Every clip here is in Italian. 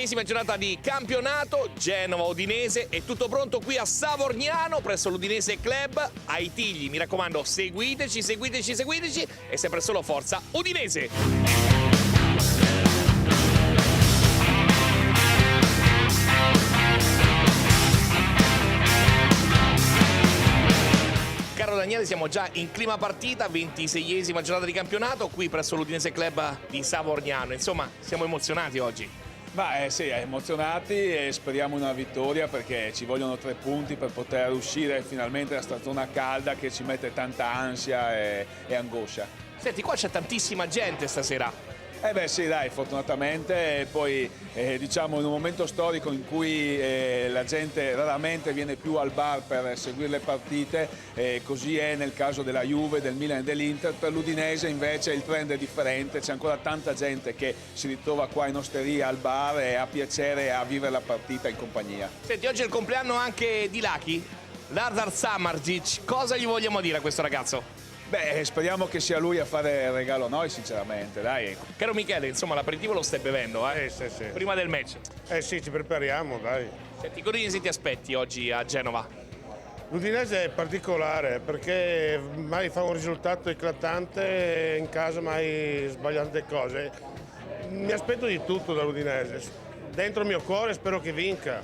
20esima giornata di campionato, Genova-Udinese, è tutto pronto qui a Savorniano presso l'Udinese Club. Ai Tigli, mi raccomando, seguiteci e sempre solo forza Udinese! Caro Daniele, siamo già in clima partita, 26esima giornata di campionato, qui presso l'Udinese Club di Savorniano. Insomma, siamo emozionati oggi. Sì, emozionati e speriamo una vittoria perché ci vogliono 3 punti per poter uscire finalmente da sta zona calda che ci mette tanta ansia e angoscia. Senti, qua c'è tantissima gente stasera. Sì, dai, fortunatamente, e poi diciamo in un momento storico in cui la gente raramente viene più al bar per seguire le partite, così è nel caso della Juve, del Milan e dell'Inter. Per l'Udinese invece il trend è differente, c'è ancora tanta gente che si ritrova qua in osteria al bar e ha piacere a vivere la partita in compagnia. Senti, oggi è il compleanno anche di Laki, Lardar Samardzic. Cosa gli vogliamo dire a questo ragazzo? Speriamo che sia lui a fare il regalo a noi, sinceramente, dai. Caro Michele, insomma, l'aperitivo lo stai bevendo, eh? Sì. Prima del match. Sì, ci prepariamo, dai. Senti, cosa ti aspetti oggi a Genova? L'Udinese è particolare perché mai fa un risultato eclatante e in casa mai sbaglia tante cose. Mi aspetto di tutto dall'Udinese. Dentro il mio cuore spero che vinca.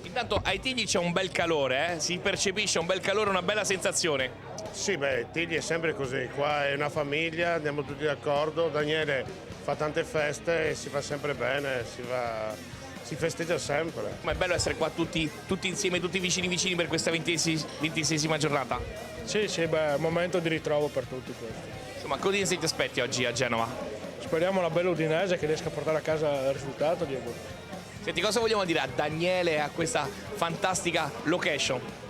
Intanto ai Tigli c'è un bel calore, si percepisce un bel calore, una bella sensazione. Sì, Tigli è sempre così, qua è una famiglia, andiamo tutti d'accordo. Daniele fa tante feste e si fa sempre bene, si festeggia sempre. Ma è bello essere qua tutti insieme, tutti vicini per questa 26esima giornata. Sì, è un momento di ritrovo per tutti questi. Insomma, cosa ti aspetti oggi a Genova? Speriamo una bella Udinese che riesca a portare a casa il risultato, Diego. Senti, cosa vogliamo dire a Daniele e a questa fantastica location?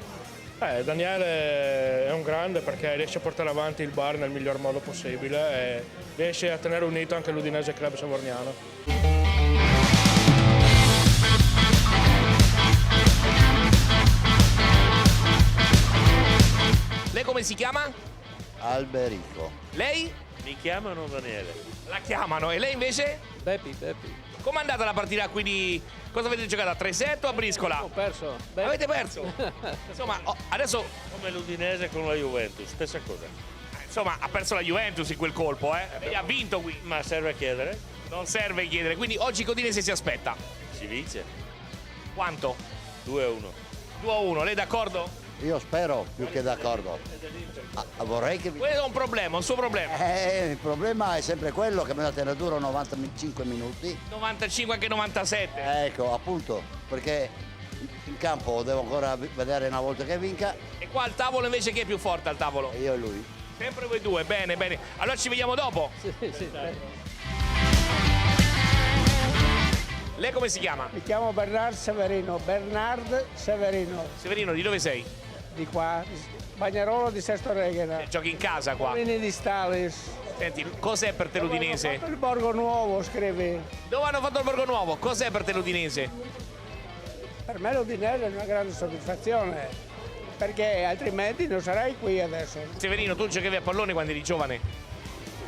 Daniele è un grande perché riesce a portare avanti il bar nel miglior modo possibile e riesce a tenere unito anche l'Udinese Club Savorniano. Lei come si chiama? Alberico. Lei? Mi chiamano Daniele. La chiamano. E lei invece? Beppi. Com'è andata la partita qui di... Cosa avete giocato? A 3-7 o a briscola? Ho perso. Avete perso? Insomma, adesso... Come l'Udinese con la Juventus, stessa cosa. Insomma, ha perso la Juventus in quel colpo, E ha vinto qui. Ma serve a chiedere? Non serve chiedere. Quindi oggi Codinese si aspetta. Si vince. Quanto? 2-1. 2-1. Lei d'accordo? Io spero, più che d'accordo. Vorrei che... Quello è un problema, un suo problema. Il problema è sempre quello che me la tenere duro 95 minuti. 95 anche 97. Ecco, appunto, perché in campo devo ancora vedere una volta che vinca. E qua al tavolo invece chi è più forte al tavolo? Io e lui. Sempre voi due, bene. Allora ci vediamo dopo. Sì. Lei come si chiama? Mi chiamo Bernard Severino. Severino, di dove sei? Di qua, Bagnarolo di Sesto Reghera. Giochi in casa qua. Uomini di Stalis. Senti, cos'è per te l'Udinese? Hanno fatto il Borgo Nuovo, scrivi. Dove hanno fatto il Borgo Nuovo? Cos'è per te l'Udinese? Per me l'Udinese è una grande soddisfazione, perché altrimenti non sarei qui adesso. Severino, tu giocavi a pallone quando eri giovane?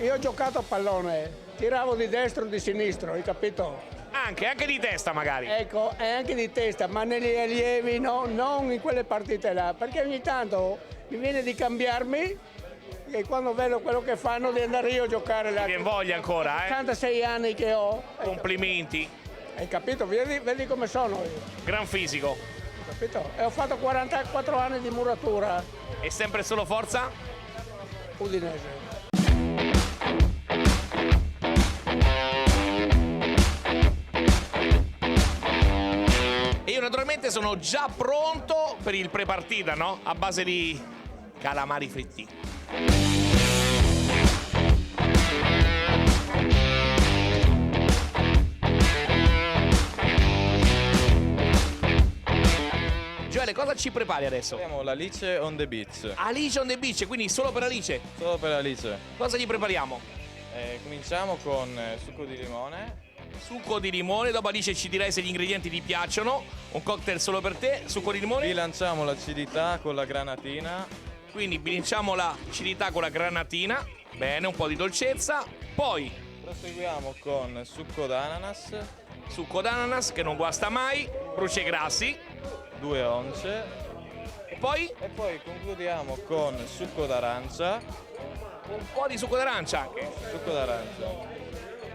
Io ho giocato a pallone, tiravo di destra o di sinistro, hai capito? Anche di testa magari. Ecco, e anche di testa, ma negli allievi no, non in quelle partite là, perché ogni tanto mi viene di cambiarmi e quando vedo quello che fanno di andare io a giocare là. Ti viene voglia ancora, 86 anni che ho. Complimenti. Hai capito? Vedi come sono io. Gran fisico. Hai capito? E ho fatto 44 anni di muratura. E sempre solo forza? Udinese. E io naturalmente sono già pronto per il pre-partita, no? A base di calamari fritti. Gioele, cosa ci prepari adesso? Abbiamo l'Alice on the beach. Alice on the beach, quindi solo per Alice. Solo per Alice. Cosa gli prepariamo? Cominciamo con succo di limone. Succo di limone, dopo Alice ci dirai se gli ingredienti ti piacciono. Un cocktail solo per te, succo di limone. Bilanciamo l'acidità con la granatina. Quindi bilanciamo l'acidità con la granatina. Bene, un po' di dolcezza. Poi proseguiamo con succo d'ananas. succo d'ananas che non guasta mai, bruci e grassi, 2 once e poi e poi concludiamo con succo d'arancia. un po' di succo d'arancia anche. Succo d'arancia.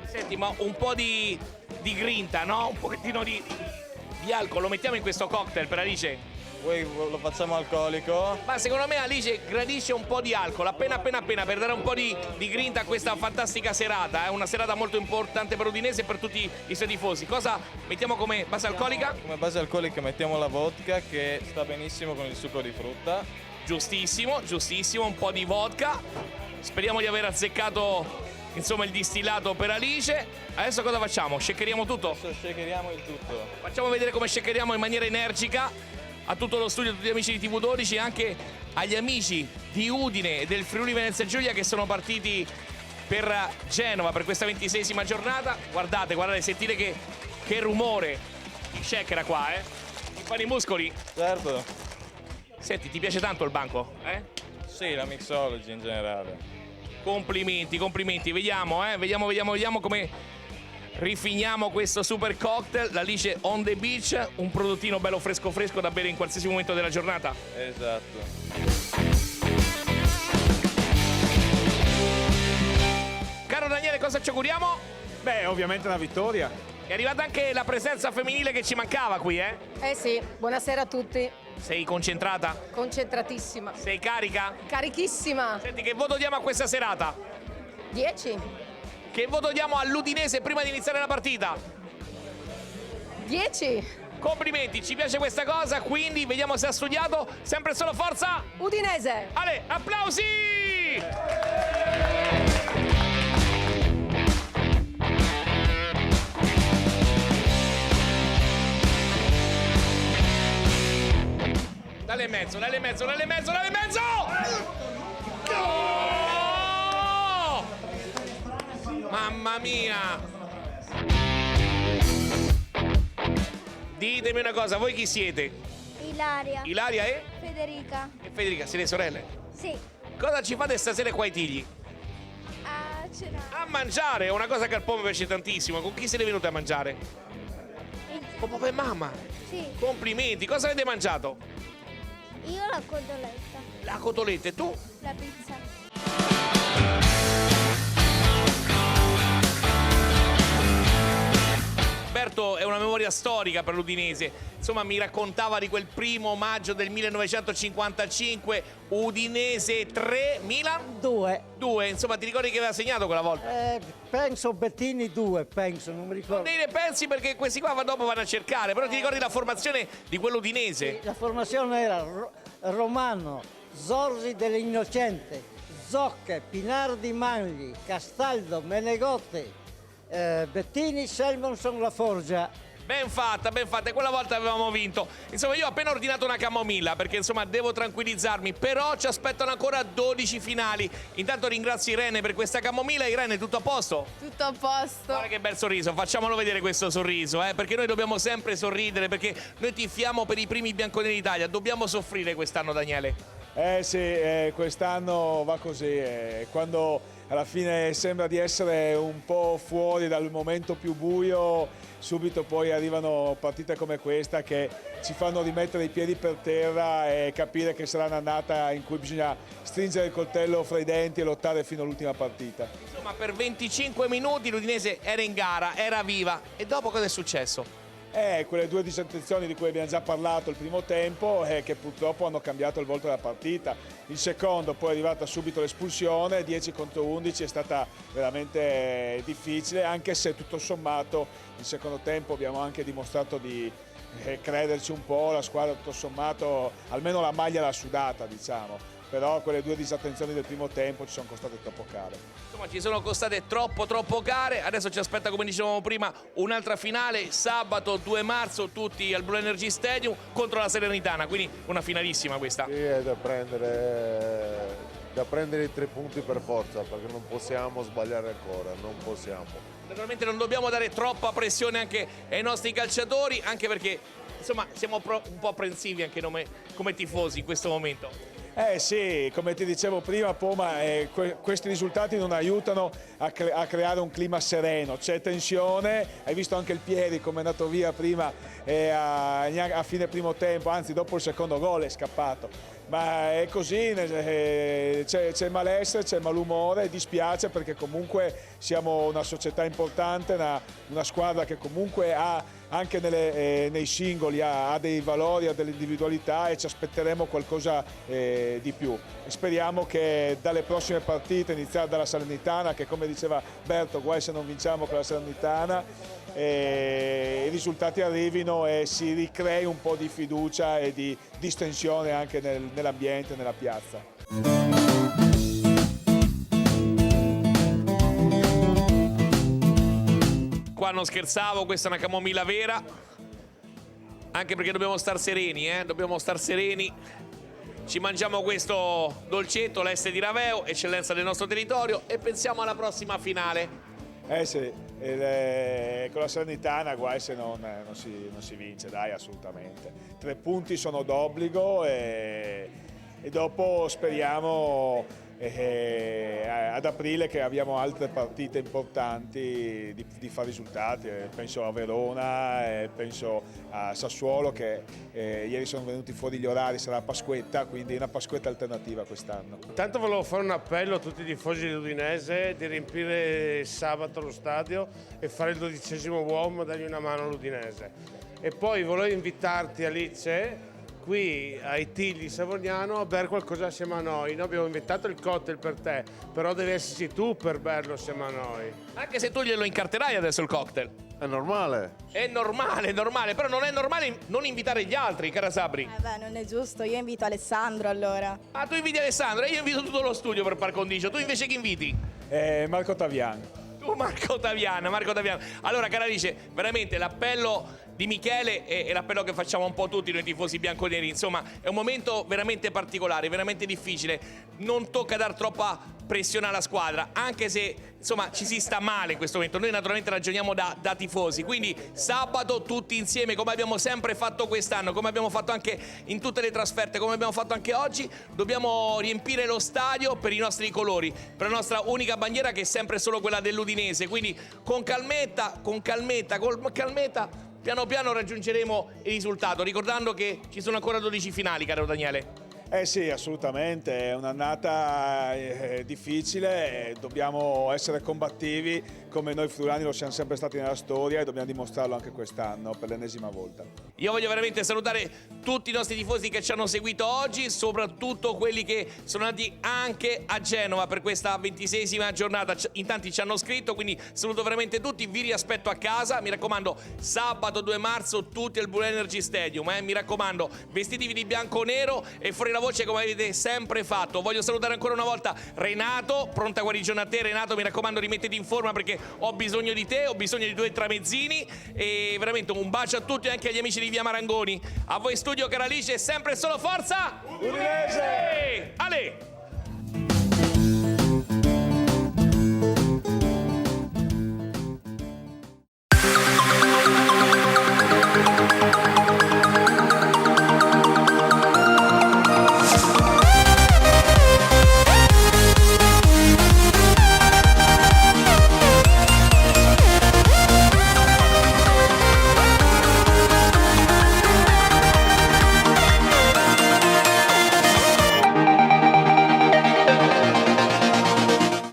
Senti, ma un po' di grinta, no? Un pochettino di alcol, lo mettiamo in questo cocktail per Alice? Poi lo facciamo alcolico. Ma secondo me Alice gradisce un po' di alcol, appena per dare un po' di grinta a questa fantastica serata. È una serata molto importante per Udinese e per tutti i suoi tifosi. Cosa mettiamo come base alcolica? Come base alcolica mettiamo la vodka che sta benissimo con il succo di frutta. Giustissimo, un po' di vodka. Speriamo di aver azzeccato insomma il distillato per Alice. Adesso cosa facciamo? Shakeriamo tutto? Adesso shakeriamo il tutto. Facciamo vedere come shakeriamo in maniera energica a tutto lo studio, a tutti gli amici di TV12 e anche agli amici di Udine e del Friuli Venezia Giulia che sono partiti per Genova per questa 26esima giornata. Guardate, sentite che rumore di shakera qua, mi fanno i muscoli. Certo. Senti, ti piace tanto il banco? Sì, la mixology in generale. Complimenti, vediamo come rifiniamo questo super cocktail, l'Alice on the beach, un prodottino bello fresco da bere in qualsiasi momento della giornata. Esatto. Caro Daniele, cosa ci auguriamo? Beh, ovviamente una vittoria. È arrivata anche la presenza femminile che ci mancava qui, Eh sì, buonasera a tutti. Sei concentrata? Concentratissima. Sei carica? Carichissima. Senti, che voto diamo a questa serata? 10. Che voto diamo all'Udinese prima di iniziare la partita? 10. Complimenti, ci piace questa cosa, quindi vediamo se ha studiato. Sempre solo forza! Udinese. Ale, applausi! Dalle mezzo! Oh! Mamma mia! Ditemi una cosa, voi chi siete? Ilaria. Ilaria e? Federica. E Federica, siete sorelle? Sì. Cosa ci fate stasera qua ai Tigli? A cenare. A mangiare, è una cosa che al po' mi piace tantissimo. Con chi siete venute a mangiare? Con papà e mamma. Sì. Complimenti, cosa avete mangiato? Io la cotoletta. La cotoletta e tu? La pizza. Berto è una memoria storica per l'Udinese. Insomma, mi raccontava di quel 1° maggio del 1955, Udinese 3, Milan 2. Insomma, ti ricordi che aveva segnato quella volta? Penso Bettini 2, non mi ricordo. Ne pensi perché questi qua dopo vanno a cercare, però ti ricordi la formazione di quell'Udinese? La formazione era Romano, Zorzi dell'Innocente, Zocche, Pinardi Magli, Castaldo, Menegotti, Bettini, Selmonson, La Forgia. Ben fatta, e quella volta avevamo vinto. Insomma, io ho appena ordinato una camomilla perché insomma devo tranquillizzarmi, però ci aspettano ancora 12 finali. Intanto ringrazio Irene per questa camomilla. Irene, tutto a posto? Tutto a posto. Guarda che bel sorriso, facciamolo vedere questo sorriso, perché noi dobbiamo sempre sorridere, perché noi tifiamo per i primi bianconeri d'Italia. Dobbiamo soffrire quest'anno, Daniele. Sì, quest'anno va così, quando alla fine sembra di essere un po' fuori dal momento più buio, subito poi arrivano partite come questa che ci fanno rimettere i piedi per terra e capire che sarà un'annata in cui bisogna stringere il coltello fra i denti e lottare fino all'ultima partita. Insomma, per 25 minuti l'Udinese era in gara, era viva. E dopo cosa è successo? Quelle 2 disattenzioni di cui abbiamo già parlato il primo tempo che purtroppo hanno cambiato il volto della partita. Il secondo poi è arrivata subito l'espulsione, 10 contro 11 è stata veramente difficile, anche se tutto sommato il secondo tempo abbiamo anche dimostrato di crederci un po', la squadra tutto sommato almeno la maglia l'ha sudata, diciamo. Però quelle 2 disattenzioni del primo tempo ci sono costate troppo care. Insomma, ci sono costate troppo care. Adesso ci aspetta, come dicevamo prima, un'altra finale sabato 2 marzo, tutti al Blue Energy Stadium contro la Salernitana, quindi una finalissima questa. Sì, è da prendere i 3 punti per forza, perché non possiamo sbagliare ancora, non possiamo. Naturalmente non dobbiamo dare troppa pressione anche ai nostri calciatori, anche perché insomma siamo un po' apprensivi anche come tifosi in questo momento. Sì, come ti dicevo prima, Poma, questi risultati non aiutano a creare un clima sereno, c'è tensione, hai visto anche il Pieri come è andato via prima a fine primo tempo, anzi dopo il secondo gol è scappato. Ma è così, c'è malessere, c'è malumore, dispiace perché comunque siamo una società importante, una squadra che comunque ha anche nei singoli ha dei valori, ha delle individualità e ci aspetteremo qualcosa di più. Speriamo che dalle prossime partite, iniziare dalla Salernitana, che come diceva Berto, guai se non vinciamo con la Salernitana, i risultati arrivino e si ricrei un po' di fiducia e di distensione anche nell'ambiente, nella piazza. Qua non scherzavo, questa è una camomilla vera, anche perché dobbiamo star sereni, dobbiamo star sereni. Ci mangiamo questo dolcetto, l'Este di Raveo, eccellenza del nostro territorio, e pensiamo alla prossima finale. Sì, con la Salernitana guai se non si vince, dai, assolutamente. 3 punti sono d'obbligo e dopo speriamo ad aprile, che abbiamo altre partite importanti, di fare risultati. Penso a Verona, penso a Sassuolo, che ieri sono venuti fuori gli orari, sarà Pasquetta, quindi una Pasquetta alternativa quest'anno. Intanto volevo fare un appello a tutti i tifosi dell'Udinese di riempire sabato lo stadio e fare il 12° uomo, dargli una mano all'Udinese. E poi volevo invitarti, Alice, qui ai Tigli Savognano a bere qualcosa assieme a noi. Noi abbiamo inventato il cocktail per te, però devi esserci tu per berlo assieme a noi. Anche se tu glielo incarterai adesso il cocktail. È normale. È normale, però non è normale non invitare gli altri, cara Sabri. Beh, non è giusto, io invito Alessandro allora. Ah, tu inviti Alessandro e io invito tutto lo studio per par condicio. Tu invece chi inviti? Marco Taviano. Tu Marco Taviano. Allora, cara Alice, veramente l'appello di Michele è l'appello che facciamo un po' tutti noi tifosi bianconeri. Insomma, è un momento veramente particolare, veramente difficile. Non tocca dar troppa pressione alla squadra, anche se insomma ci si sta male in questo momento. Noi naturalmente ragioniamo da tifosi, quindi sabato tutti insieme, come abbiamo sempre fatto quest'anno, come abbiamo fatto anche in tutte le trasferte, come abbiamo fatto anche oggi, dobbiamo riempire lo stadio per i nostri colori, per la nostra unica bandiera, che è sempre solo quella dell'Udinese. Quindi con calmetta, piano piano raggiungeremo il risultato, ricordando che ci sono ancora 12 finali, caro Daniele. Sì, assolutamente, è un'annata difficile, dobbiamo essere combattivi come noi friulani lo siamo sempre stati nella storia e dobbiamo dimostrarlo anche quest'anno per l'ennesima volta. Io voglio veramente salutare tutti i nostri tifosi che ci hanno seguito oggi, soprattutto quelli che sono andati anche a Genova per questa 26esima giornata. In tanti ci hanno scritto, quindi saluto veramente tutti, vi riaspetto a casa, mi raccomando, sabato 2 marzo tutti al Blue Energy Stadium, mi raccomando, vestitevi di bianco-nero e fuori la voce come avete sempre fatto. Voglio salutare ancora una volta Renato, pronta guarigione a te Renato, mi raccomando rimettiti in forma perché ho bisogno di te, ho bisogno di 2 tramezzini, e veramente un bacio a tutti e anche agli amici di Via Marangoni. A voi studio, cara Alice, sempre solo forza Udinese! Ale!